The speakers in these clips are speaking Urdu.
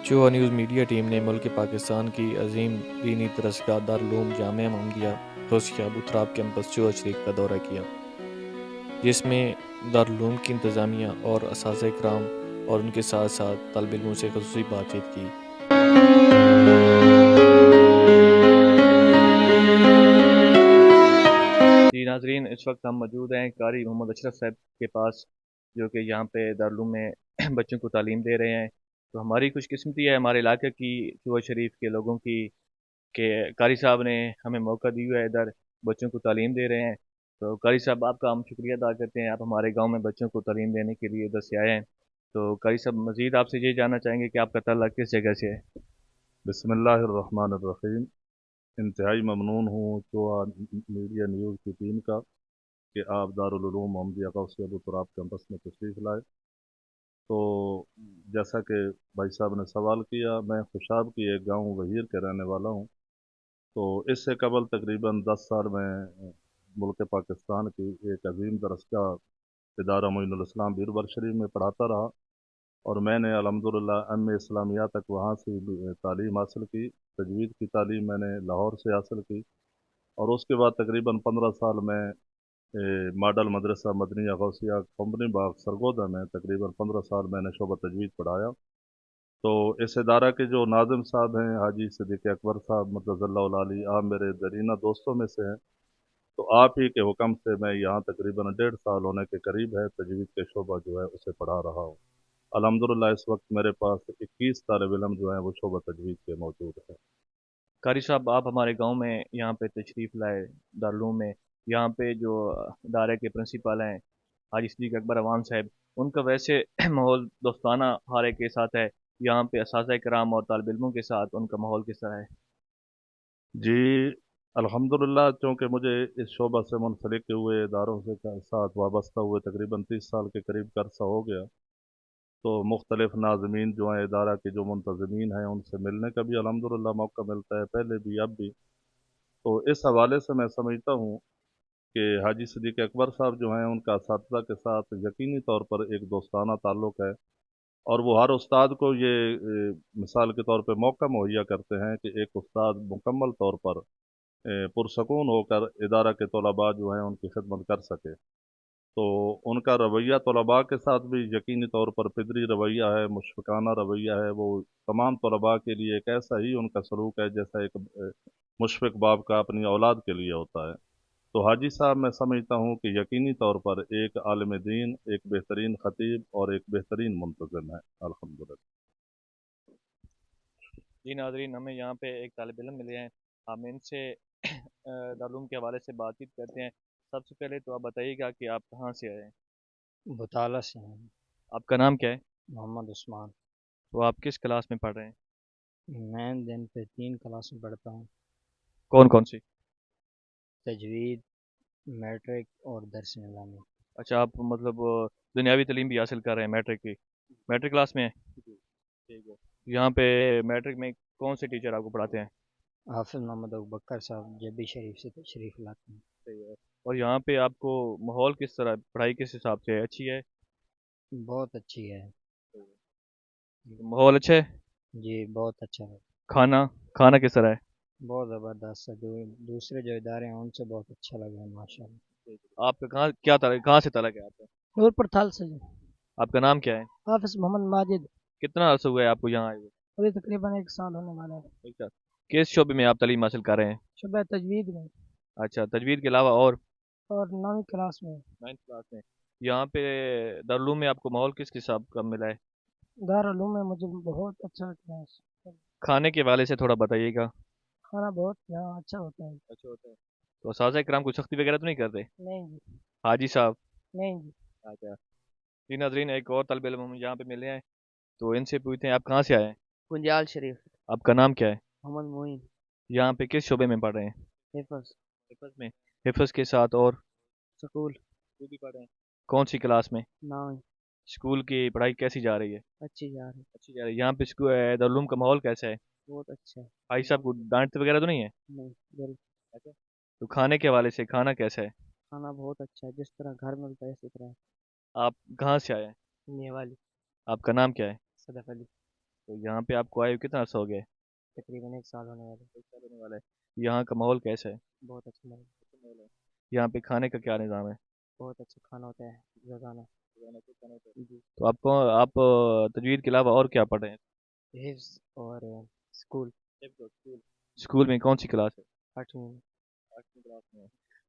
چوہا نیوز میڈیا ٹیم نے ملک پاکستان کی عظیم دینی درسگاہ دارالعلوم جامعہ محمدیہ غوثیہ ابوتراب کیمپس چوہا شریف کا دورہ کیا، جس میں دارالعلوم کی انتظامیہ اور اساتذہ کرام اور ان کے ساتھ ساتھ طالب علموں سے خصوصی بات چیت کی۔ جی ناظرین، اس وقت ہم موجود ہیں قاری محمد اشرف صاحب کے پاس، جو کہ یہاں پہ دارالعلوم میں بچوں کو تعلیم دے رہے ہیں۔ تو ہماری خوش قسمتی ہے ہمارے علاقے کی، چوہا شریف کے لوگوں کی، کہ قاری صاحب نے ہمیں موقع دی ہوا ہے، ادھر بچوں کو تعلیم دے رہے ہیں۔ تو قاری صاحب، آپ کا ہم شکریہ ادا کرتے ہیں، آپ ہمارے گاؤں میں بچوں کو تعلیم دینے کے لیے ادھر سے آئے ہیں۔ تو قاری صاحب، مزید آپ سے یہ جاننا چاہیں گے کہ آپ کا تعلق کس جگہ سے ہے؟ بسم اللہ الرحمن الرحیم۔ انتہائی ممنون ہوں چوہا میڈیا نیوز کی ٹیم کا کہ آپ دارالعلوم محمدیہ غوثیہ ابوتراب کیمپس میں تشریف لائے۔ تو جیسا کہ بھائی صاحب نے سوال کیا، میں خوشاب کی ایک گاؤں وہیر کے رہنے والا ہوں۔ تو اس سے قبل تقریباً 10 سال میں ملک پاکستان کی ایک عظیم درسگاہ ادارہ معین الاسلام بیربل شریف میں پڑھاتا رہا، اور میں نے الحمدللہ ایم اے اسلامیہ تک وہاں سے تعلیم حاصل کی۔ تجوید کی تعلیم میں نے لاہور سے حاصل کی، اور اس کے بعد تقریباً 15 سال میں ماڈل مدرسہ مدنیہ غوثیہ کمپنی باغ سرگودا میں تقریباً 15 سال میں نے شعبہ تجوید پڑھایا۔ تو اس ادارہ کے جو ناظم صاحب ہیں حاجی صدیق اکبر صاحب مدظ اللہ علی، آپ میرے درینہ دوستوں میں سے ہیں۔ تو آپ ہی کے حکم سے میں یہاں تقریباً 1.5 سال ہونے کے قریب ہے تجوید کے شعبہ جو ہے اسے پڑھا رہا ہوں۔ الحمدللہ اس وقت میرے پاس 21 طالب علم جو ہیں وہ شعبہ تجوید کے موجود ہیں۔ قاری صاحب، آپ ہمارے گاؤں میں یہاں پہ تشریف لائے دارالعلوم میں، یہاں پہ جو ادارے کے پرنسپل ہیں حاجی صدیق اکبر عوان صاحب، ان کا ویسے ماحول دوستانہ ہر ایک کے ساتھ ہے؟ یہاں پہ اساتذہ کرام اور طالب علموں کے ساتھ ان کا ماحول کس طرح ہے؟ جی الحمدللہ، چونکہ مجھے اس شعبہ سے منسلک ہوئے اداروں سے ساتھ وابستہ ہوئے تقریباً 30 سال کے قریب کا عرصہ ہو گیا، تو مختلف ناظمین جو ہیں ادارہ کے جو منتظمین ہیں ان سے ملنے کا بھی الحمدللہ موقع ملتا ہے، پہلے بھی اب بھی۔ تو اس حوالے سے میں سمجھتا ہوں کہ حاجی صدیق اکبر صاحب جو ہیں ان کا اساتذہ کے ساتھ یقینی طور پر ایک دوستانہ تعلق ہے، اور وہ ہر استاد کو یہ مثال کے طور پہ موقع مہیا کرتے ہیں کہ ایک استاد مکمل طور پر پرسکون ہو کر ادارہ کے طلباء جو ہیں ان کی خدمت کر سکے۔ تو ان کا رویہ طلباء کے ساتھ بھی یقینی طور پر فطری رویہ ہے، مشفقانہ رویہ ہے۔ وہ تمام طلباء کے لیے ایک ایسا ہی ان کا سلوک ہے جیسا ایک مشفق باپ کا اپنی اولاد کے لیے ہوتا ہے۔ تو حاجی صاحب میں سمجھتا ہوں کہ یقینی طور پر ایک عالم دین، ایک بہترین خطیب اور ایک بہترین منتظم ہے الحمدللہ۔ جی ناظرین، ہمیں یہاں پہ ایک طالب علم ملے ہیں، ہم ان سے دارالعلوم کے حوالے سے بات چیت کرتے ہیں۔ سب سے پہلے تو آپ بتائیے گا کہ آپ کہاں سے آئے ہیں؟ بطالہ سے ہیں۔ آپ کا نام کیا ہے؟ محمد عثمان۔ تو آپ کس کلاس میں پڑھ رہے ہیں؟ میں دن پہ 3 کلاس میں پڑھتا ہوں: کون کون سی؟ تجوید، میٹرک اور درس نظامی۔ اچھا، آپ مطلب دنیاوی تعلیم بھی حاصل کر رہے ہیں میٹرک کی؟ میٹرک کلاس میں ہیں؟ ٹھیک ہے۔ یہاں پہ میٹرک میں کون سے ٹیچر آپ کو پڑھاتے ہیں؟ حافظ محمد ابوبکر صاحب جبی شریف سے تشریف لاتے ہیں۔ صحیح ہے۔ اور یہاں پہ آپ کو ماحول کس طرح، پڑھائی کس حساب سے ہے؟ اچھی ہے؟ بہت اچھی ہے۔ ماحول اچھا ہے؟ جی بہت اچھا ہے۔ کھانا کھانا کس طرح ہے؟ بہت زبردست ہے، دوسرے جو ادارے ہیں ان سے بہت اچھا لگا ہے ماشاء اللہ۔ آپ کا کہاں سے تعلق ہے آپ کا؟ نور پر تھال سے جی۔ آپ کا نام کیا ہے؟ حافظ محمد ماجد۔ کتنا عرصہ ہوا ہے آپ کو یہاں آئے ہوئے؟ ابھی تقریباً 1 سال ہونے والا ہے۔ ایک سال۔ کس شعبے میں آپ تعلیم حاصل کر رہے ہیں؟ شعبہ تجوید میں اچھا، تجوید کے علاوہ اور؟ اور 9ویں کلاس میں۔ 9th کلاس میں۔ یہاں پہ دارالعلوم میں آپ کو ماحول کس حساب کا ملا ہے؟ دارالعلوم میں مجھے بہت اچھا کلاس، کھانے کے حوالے سے تھوڑا بتائیے گا۔ کھانا بہت یہاں اچھا ہوتا ہے۔ اچھا ہوتا ہے۔ تو اساتذہ کرام کو سختی وغیرہ تو نہیں کرتے؟ نہیں جی۔ حاجی صاحب؟ نہیں جی۔ اچھا جی ناظرین، ایک اور طالب علم ہم یہاں پہ ملے ہیں، تو ان سے پوچھتے ہیں آپ کہاں سے آئے ہیں؟ گنجال شریف۔ آپ کا نام کیا ہے؟ محمد معین۔ یہاں پہ کس شعبے میں پڑھ رہے ہیں؟ حفظ۔ حفظ میں؟ حفظ کے ساتھ اور؟ سکول۔ وہ بھی پڑھ رہے ہیں؟ کون سی کلاس میں؟ 9ویں۔ اسکول کی پڑھائی کیسی جا رہی ہے؟ اچھی جا رہی۔ اچھی جا رہی ہے۔ یہاں پہ دارالعلوم کا ماحول کیسا ہے؟ بہت اچھا ہے۔ بھائی صاحب کو ڈانٹتے وغیرہ تو نہیں ہے؟ نہیں گھر اچھا۔ تو کھانے کے حوالے سے کھانا کیسا ہے؟ کھانا بہت اچھا ہے، جس طرح گھر ملتا ہے اسی طرح آپ کہاں سے آئے ہیں؟ نیوالی۔ آپ کا نام کیا ہے؟ صدف علی۔ تو یہاں پہ آپ کو آئے ہوئے کتنا عرصہ ہو گیا ہے؟ تقریباً 1 سال ہونے والا ایک سال ہونے والا ہے۔ یہاں کا ماحول کیسا ہے؟ بہت اچھا لگا. یہاں پہ کھانے کا کیا نظام ہے؟ بہت اچھا کھانا ہوتا ہے روزانہ. جی. تو آپ تجوید کے علاوہ اور کیا پڑھ رہے ہیں؟ حفظ اور اسکول. اسکول میں کون سی کلاس ہے؟ 8ویں. 8ویں کلاس میں۔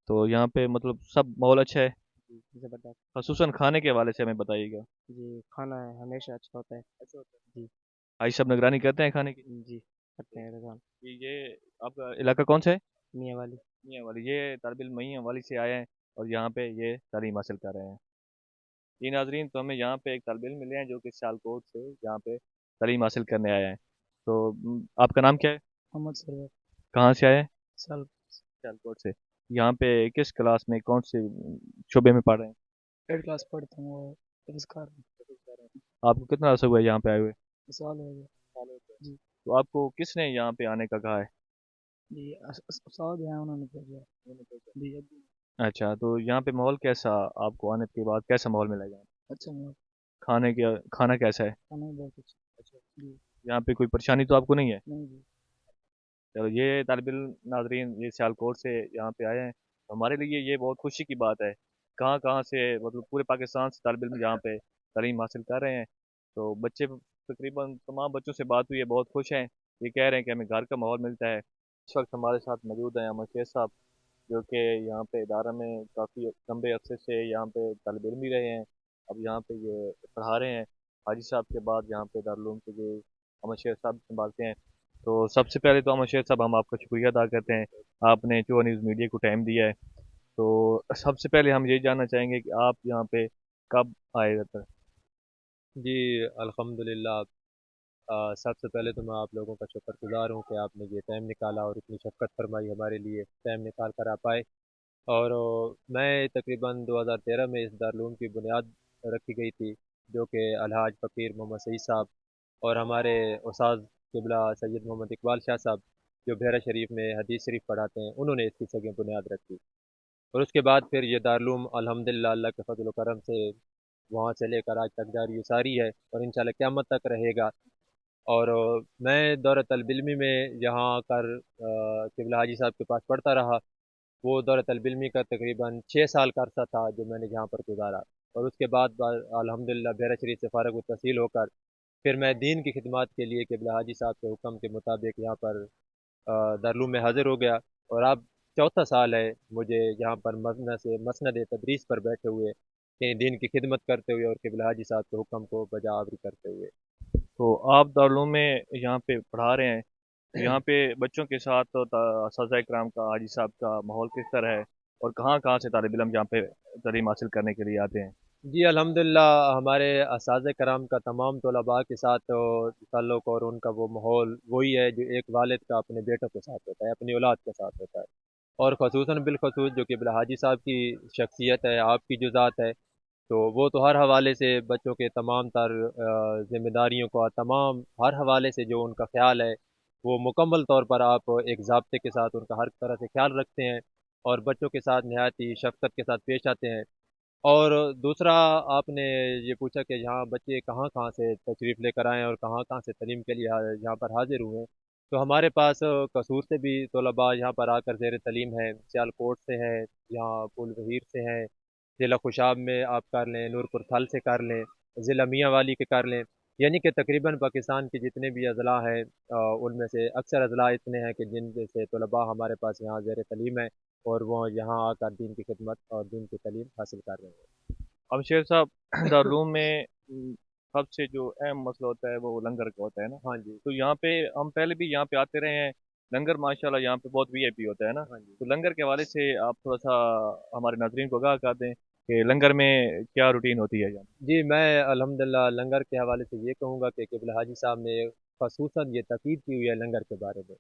تو یہاں پہ مطلب سب ماحول اچھا ہے؟ جی زبردست. خصوصاً کھانے کے حوالے سے ہمیں بتائیے گا۔ جی کھانا ہمیشہ اچھا ہوتا ہے. جی. حاجی صاحب نگرانی کرتے ہیں کھانے کی؟ جی کرتے ہیں روزانہ. یہ آپ کا علاقہ کون سا ہے؟ میاں والی. میاں والی۔ یہ طالب علم میاں والی سے آئے ہیں اور یہاں پہ یہ تعلیم حاصل کر رہے ہیں۔ جی ناظرین، تو ہمیں یہاں پہ ایک طالب علم ملے ہیں جو کہ سیالکوٹ سے یہاں پہ تعلیم حاصل کرنے آیا ہے۔ تو آپ کا نام کیا ہے؟ محمد سرور. کہاں سے آئے ہیں؟ سال. سیالکوٹ سے۔ یہاں پہ کس کلاس میں کون سے شعبے میں پڑھ رہے ہیں؟ 8 کلاس پڑھتا ہوں اور حفظ کر رہا ہوں. آپ کو کتنا عرصہ ہوا ہے یہاں پہ آئے ہوئے؟ سال ہو گیا. جی. تو آپ کو کس نے یہاں پہ آنے کا کہا ہے؟ جی استاد ہیں انہوں نے بھیجا. جی ابھی. اچھا، تو یہاں پہ ماحول کیسا؟ آپ کو آنے کے بعد کیسا ماحول ملا یہاں؟ اچھا مول. کھانا کیسا ہے؟ کھانا بہت اچھا. جی. یہاں پہ کوئی پریشانی تو آپ کو نہیں ہے؟ نہیں جی. چلو، یہ طالب علم ناظرین یہ سیالکوٹ سے یہاں پہ آئے ہیں، ہمارے لیے یہ بہت خوشی کی بات ہے۔ کہاں کہاں سے مطلب پورے پاکستان سے طالب علم یہاں پہ تعلیم حاصل کر رہے ہیں۔ تو بچے تقریباً تمام بچوں سے بات ہوئی ہے، بہت خوش ہیں۔ یہ کہہ رہے ہیں کہ ہمیں گھر کا ماحول ملتا ہے۔ اس وقت ہمارے ساتھ موجود ہیں امر شیر صاحب، جو کہ یہاں پہ ادارہ میں کافی لمبے عرصے سے یہاں پہ طالب علم ہی رہے ہیں، اب یہاں پہ یہ پڑھا رہے ہیں۔ حاجی صاحب کے بعد یہاں پہ دارالعلوم کے یہ امر شیر صاحب سنبھالتے ہیں۔ تو سب سے پہلے تو امر شیر صاحب ہم آپ کا شکریہ ادا کرتے ہیں، آپ نے چوا نیوز میڈیا کو ٹائم دیا ہے۔ تو سب سے پہلے ہم یہ جاننا چاہیں گے کہ آپ یہاں پہ کب آئے تھے؟ جی الحمدللہ، سب سے پہلے تو میں آپ لوگوں کا شکر گزار ہوں کہ آپ نے یہ ٹائم نکالا اور اتنی شفقت فرمائی ہمارے لیے، ٹائم نکال کر آپ آئے۔ اور میں تقریباً 2013 میں اس دارالعلوم کی بنیاد رکھی گئی تھی، جو کہ الحاج فقیر محمد سعید صاحب اور ہمارے استاد قبلہ سید محمد اقبال شاہ صاحب، جو بحیرہ شریف میں حدیث شریف پڑھاتے ہیں، انہوں نے اس کی سگیں بنیاد رکھی۔ اور اس کے بعد پھر یہ دارالعلوم الحمدللہ اللہ کے فضل و کرم سے وہاں سے لے کر آج تک جاری و ساری ہے اور انشاءاللہ قیامت تک رہے گا۔ اور میں دورہ طالب علمی میں یہاں آ کر قبلہ حاجی صاحب کے پاس پڑھتا رہا۔ وہ دورہ طالب علمی کا تقریباً 6 سال کا عرصہ تھا جو میں نے یہاں پر گزارا، اور اس کے بعد الحمدللہ بحیرہ شریف سے فارغ التحصیل ہو کر پھر میں دین کی خدمات کے لیے قبلہ حاجی صاحب کے حکم کے مطابق یہاں پر دارالعلوم میں حاضر ہو گیا، اور اب چوتھا سال ہے مجھے یہاں پر مسند تدریس پر بیٹھے ہوئے، دین کی خدمت کرتے ہوئے اور قبلہ حاجی صاحب کے حکم کو بجا آوری کرتے ہوئے۔ تو آپ دارالعلوم میں یہاں پہ پڑھا رہے ہیں، تو یہاں پہ بچوں کے ساتھ تو اساتذہ کرام کا، حاجی صاحب کا ماحول کس طرح ہے، اور کہاں کہاں سے طالب علم یہاں پہ تعلیم حاصل کرنے کے لیے آتے ہیں؟ جی الحمدللہ، ہمارے اساتذہ کرام کا تمام طلباء کے ساتھ تعلق اور ان کا وہ ماحول وہی ہے جو ایک والد کا اپنے بیٹوں کے ساتھ ہوتا ہے، اپنی اولاد کے ساتھ ہوتا ہے، اور خصوصاً بالخصوص جو قبلہ حاجی صاحب کی شخصیت ہے، آپ کی جو ذات ہے، تو وہ تو ہر حوالے سے بچوں کے تمام تر ذمہ داریوں کا، تمام ہر حوالے سے جو ان کا خیال ہے وہ مکمل طور پر آپ ایک ضابطے کے ساتھ ان کا ہر طرح سے خیال رکھتے ہیں، اور بچوں کے ساتھ نہایت ہی شفقت کے ساتھ پیش آتے ہیں۔ اور دوسرا، آپ نے یہ پوچھا کہ یہاں بچے کہاں کہاں سے تشریف لے کر آئے ہیں اور کہاں کہاں سے تعلیم کے لیے یہاں پر حاضر ہوئے ہیں، تو ہمارے پاس قصور سے بھی طلباء یہاں پر آ کر زیر تعلیم ہے، سیالکوٹ سے ہیں، یہاں پل بہیر سے ہیں، ضلع خوشاب میں آپ کر لیں، نورپور تھل سے کر لیں، ضلع میاں والی کے کر لیں، یعنی کہ تقریباً پاکستان کے جتنے بھی اضلاع ہیں ان میں سے اکثر اضلاع اتنے ہیں کہ جن سے طلباء ہمارے پاس یہاں زیر تعلیم ہے، اور وہ یہاں آ کر دین کی خدمت اور دین کی تعلیم حاصل کر رہے ہیں۔ اب شیر صاحب، دارالعلوم میں سب سے جو اہم مسئلہ ہوتا ہے وہ لنگر کا ہوتا ہے نا؟ ہاں جی، تو یہاں پہ ہم پہلے بھی یہاں پہ آتے رہے ہیں، لنگر ماشاءاللہ یہاں پہ بہت وی آئی پی ہوتا ہے نا؟ ہاں جی، تو لنگر کے حوالے سے آپ تھوڑا سا ہمارے ناظرین کو آگاہ کر دیں کہ لنگر میں کیا روٹین ہوتی ہے یہاں؟ جی میں الحمدللہ لنگر کے حوالے سے یہ کہوں گا کہ قبلہ حاجی صاحب نے خصوصاً یہ تاکید کی ہوئی ہے لنگر کے بارے میں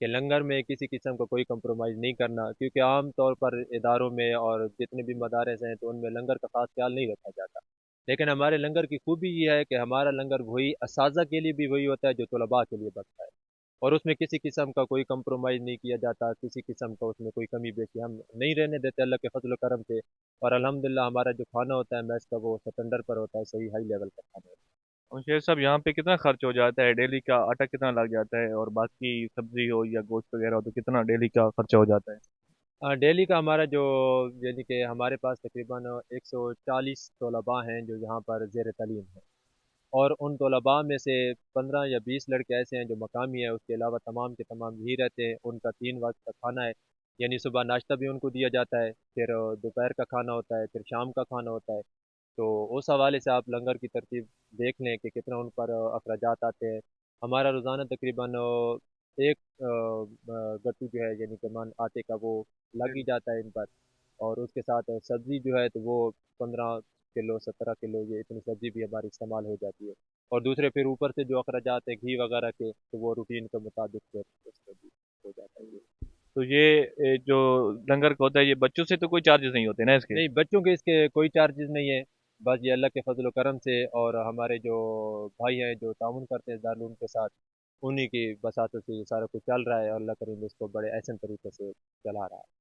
کہ لنگر میں کسی قسم کا کوئی کمپرومائز نہیں کرنا، کیونکہ عام طور پر اداروں میں اور جتنے بھی مدارس ہیں تو ان میں لنگر کا خاص خیال نہیں رکھا جاتا، لیکن ہمارے لنگر کی خوبی یہ ہے کہ ہمارا لنگر وہی اساتذہ کے لیے بھی وہی ہوتا ہے جو طلباء کے لیے بنتا ہے، اور اس میں کسی قسم کا کوئی کمپرومائز نہیں کیا جاتا، کسی قسم کا اس میں کوئی کمی بیشی ہم نہیں رہنے دیتے اللہ کے فضل و کرم سے، اور الحمدللہ ہمارا جو کھانا ہوتا ہے میس کا وہ سٹنڈر پر ہوتا ہے، صحیح ہائی لیول کا کھانا ہوتا ہے۔ اور شیر صاحب یہاں پہ کتنا خرچ ہو جاتا ہے ڈیلی کا؟ آٹا کتنا لگ جاتا ہے، اور باقی سبزی ہو یا گوشت وغیرہ ہو تو کتنا ڈیلی کا خرچہ ہو جاتا ہے؟ ڈیلی کا ہمارا جو یعنی کہ ہمارے پاس تقریباً 140 طلباء ہیں جو یہاں پر زیر تعلیم ہیں، اور ان طلباء میں سے 15 یا 20 لڑکے ایسے ہیں جو مقامی ہیں، اس کے علاوہ تمام کے تمام یہی رہتے ہیں۔ ان کا 3 وقت کا کھانا ہے، یعنی صبح ناشتہ بھی ان کو دیا جاتا ہے، پھر دوپہر کا کھانا ہوتا ہے، پھر شام کا کھانا ہوتا ہے۔ تو اس حوالے سے آپ لنگر کی ترتیب دیکھ لیں کہ کتنا ان پر اخراجات آتے ہیں۔ ہمارا روزانہ تقریباً ایک گٹو جو ہے یعنی کہ من آٹے کا وہ لگ ہی جاتا ہے ان پر، اور اس کے ساتھ سبزی جو ہے تو وہ 15 کلو 17 کلو یہ اتنی سبزی بھی ہماری استعمال ہو جاتی ہے، اور دوسرے پھر اوپر سے جو اخراجات ہیں گھی وغیرہ کے تو وہ روٹین کے مطابق پھر اس میں بھی ہو جاتا ہے یہ۔ تو یہ جو لنگر کا ہوتا ہے، یہ بچوں سے تو کوئی چارجز نہیں ہوتے نا اس کے؟ نہیں، بچوں کے اس کے کوئی چارجز نہیں ہے، بس یہ اللہ کے فضل و کرم سے اور ہمارے جو بھائی ہیں جو تعاون کرتے ہیں دارالعلوم کے ساتھ، انہی کی بساطت سے یہ سارا کچھ چل رہا ہے، اور اللہ کریم اس کو بڑے احسن طریقے سے چلا رہا ہے۔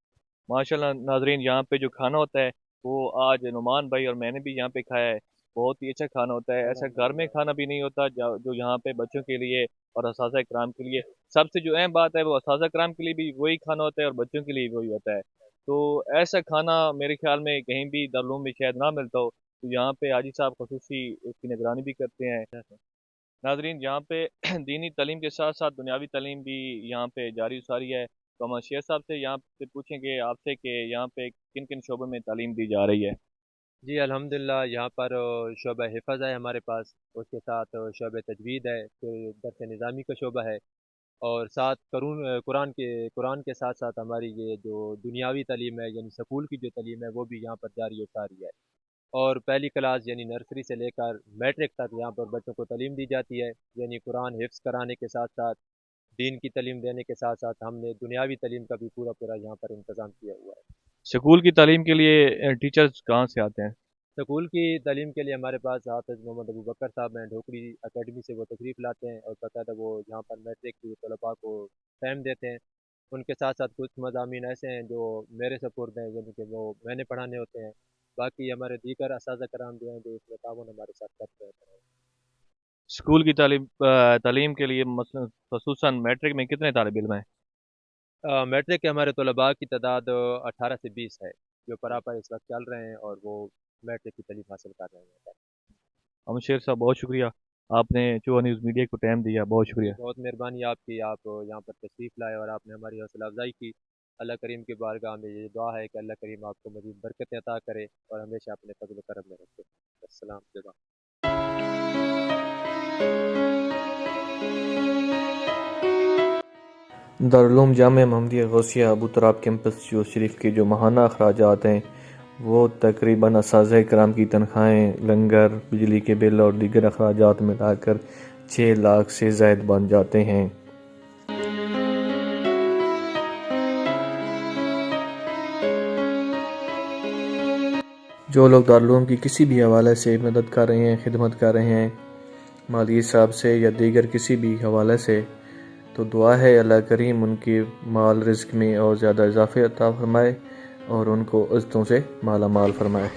ماشاءاللہ ناظرین، یہاں پہ جو کھانا ہوتا ہے وہ آج نعمان بھائی اور میں نے بھی یہاں پہ کھایا ہے، بہت ہی اچھا کھانا ہوتا ہے۔ ایسا گھر میں کھانا بھی نہیں ہوتا جو یہاں پہ بچوں کے لیے اور اساتذہ کرام کے لیے، سب سے جو اہم بات ہے وہ اساتذہ کرام کے لیے بھی وہی کھانا ہوتا ہے اور بچوں کے لیے بھی وہی ہوتا ہے۔ تو ایسا کھانا میرے خیال میں کہیں بھی دارالعلوم میں شاید نہ ملتا ہو، تو یہاں پہ حاجی صاحب خصوصی اس کی نگرانی بھی کرتے ہیں۔ ناظرین، یہاں پہ دینی تعلیم کے ساتھ ساتھ دنیاوی تعلیم بھی یہاں پہ جاری و ساری ہے۔ تو ہم شیخ صاحب سے یہاں سے پوچھیں گے آپ سے کہ یہاں پہ کن کن شعبوں میں تعلیم دی جا رہی ہے؟ جی الحمدللہ، یہاں پر شعبہ حفظ ہے ہمارے پاس، اس کے ساتھ شعبہ تجوید ہے، پھر درس نظامی کا شعبہ ہے، اور ساتھ قرآن کے ساتھ ساتھ ہماری یہ جو دنیاوی تعلیم ہے یعنی سکول کی جو تعلیم ہے وہ بھی یہاں پر جاری و ساری ہے، اور پہلی کلاس یعنی نرسری سے لے کر میٹرک تک یہاں پر بچوں کو تعلیم دی جاتی ہے، یعنی قرآن حفظ کرانے کے ساتھ ساتھ دین کی تعلیم دینے کے ساتھ ساتھ ہم نے دنیاوی تعلیم کا بھی پورا یہاں پر انتظام کیا ہوا ہے۔ سکول کی تعلیم کے لیے ٹیچرز کہاں سے آتے ہیں؟ سکول کی تعلیم کے لیے ہمارے پاس حافظ محمد ابو بکر صاحب ہیں، ڈھوکری اکیڈمی سے وہ تشریف لاتے ہیں، اور باقاعدہ وہ یہاں پر میٹرک کی طلباء کو ٹائم دیتے ہیں۔ ان کے ساتھ ساتھ کچھ مضامین ایسے ہیں جو میرے سپرد ہیں، یعنی کہ وہ میں نے پڑھانے ہوتے ہیں، باقی ہمارے دیگر اساتذہ کرام جو ہیں جو اس میں تعاون ہمارے ساتھ کرتے ہیں۔ اسکول کی تعلیم کے لیے مثلا خصوصاً میٹرک میں کتنے طالب علم ہیں؟ میٹرک کے ہمارے طلباء کی تعداد 18 سے 20 ہے جو پراپا اس وقت چل رہے ہیں، اور وہ میٹرک کی تعلیم حاصل کر رہے ہیں۔ شیر صاحب بہت شکریہ، آپ نے چوہا نیوز میڈیا کو ٹائم دیا، بہت شکریہ۔ بہت مہربانی آپ کی، آپ یہاں پر تشریف لائے اور آپ نے ہماری حوصلہ افزائی کی۔ اللہ کریم کی بارگاہ میں یہ دعا ہے کہ اللہ کریم آپ کو مزید برکتیں عطا کرے اور ہمیشہ اپنے فضل و کرم میں رکھے۔ السلام جزاک۔ دارالعلوم جامعہ محمدیہ غوثیہ ابو تراب کیمپس جو شریف کے جو ماہانہ اخراجات ہیں وہ تقریباً اساتذہ کرام کی تنخواہیں، لنگر، بجلی کے بل اور دیگر اخراجات ملا کر 6 لاکھ سے زائد بن جاتے ہیں۔ جو لوگ دارالعلوم کی کسی بھی حوالے سے مدد کر رہے ہیں، خدمت کر رہے ہیں، مالی حساب سے یا دیگر کسی بھی حوالے سے، تو دعا ہے اللہ کریم ان کی مال رزق میں اور زیادہ اضافے عطا فرمائے اور ان کو عزتوں سے مالا مال فرمائے۔